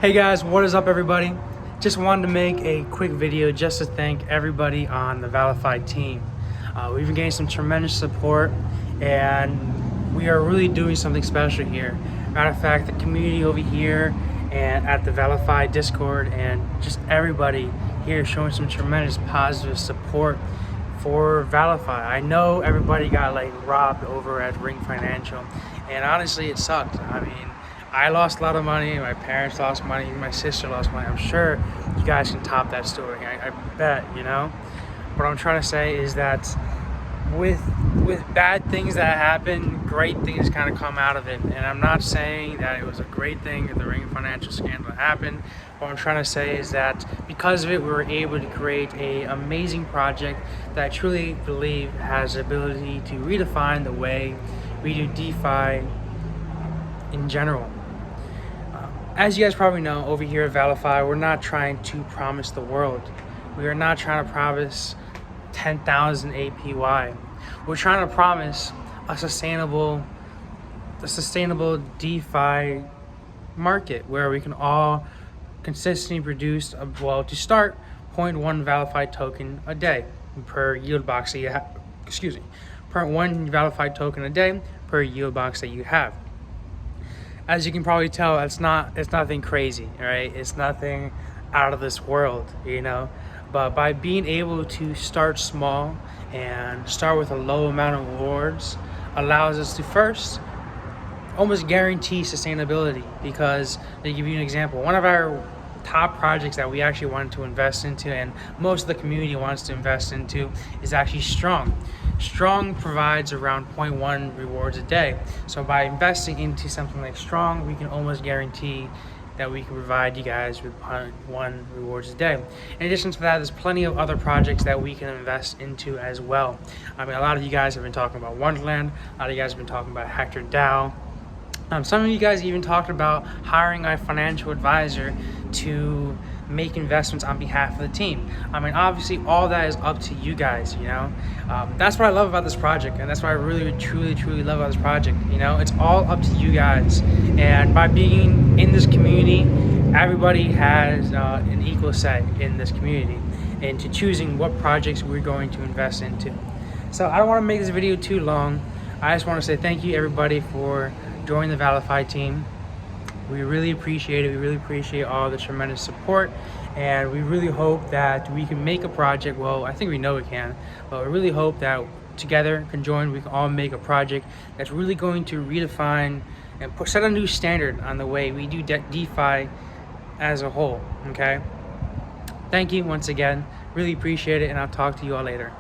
Hey guys, what is up everybody? Just wanted to make a quick video just to thank everybody on the ValiFi team. We've been getting some tremendous support and we are really doing something special here. Matter of fact, the community over here and at the ValiFi Discord and just everybody here showing some tremendous positive support for ValiFi. I know everybody got robbed over at Ring Financial, and honestly it sucked. I mean, I lost a lot of money, my parents lost money, my sister lost money. I'm sure you guys can top that story. I bet, you know? What I'm trying to say is that with bad things that happen, great things kind of come out of it. And I'm not saying that it was a great thing that the Ring Financial scandal happened. What I'm trying to say is that because of it, we were able to create an amazing project that I truly believe has the ability to redefine the way we do DeFi in general. As you guys probably know, over here at ValiFi, we're not trying to promise the world. We are not trying to promise 10,000 APY. We're trying to promise a sustainable DeFi market where we can all consistently produce, to start, 0.1 ValiFi token a day per yield box that you have. Per 1 ValiFi token a day per yield box that you have. As you can probably tell, it's nothing crazy, right? It's nothing out of this world, you know? But by being able to start small and start with a low amount of rewards allows us to first almost guarantee sustainability. Because, to give you an example, one of our top projects that we actually wanted to invest into and most of the community wants to invest into is actually Strong. Strong provides around 0.1 rewards a day. So by investing into something like Strong, we can almost guarantee that we can provide you guys with 0.1 rewards a day. In addition to that, there's plenty of other projects that we can invest into as well. I mean, a lot of you guys have been talking about Wonderland. A lot of you guys have been talking about Hector DAO. Some of you guys even talked about hiring a financial advisor to make investments on behalf of the team. I mean, obviously all that is up to you guys, you know? That's what I love about this project, and that's what I really, truly love about this project, you know? It's all up to you guys. And by being in this community, everybody has an equal say in this community into choosing what projects we're going to invest into. So I don't want to make this video too long. I just want to say thank you everybody for joining the ValiFi team. We really appreciate it. We really appreciate all the tremendous support, and we really hope that we can make a project. Well, I think we know we can, but we really hope that together, conjoined, we can all make a project that's really going to redefine and set a new standard on the way we do DeFi as a whole, okay? Thank you once again. Really appreciate it, and I'll talk to you all later.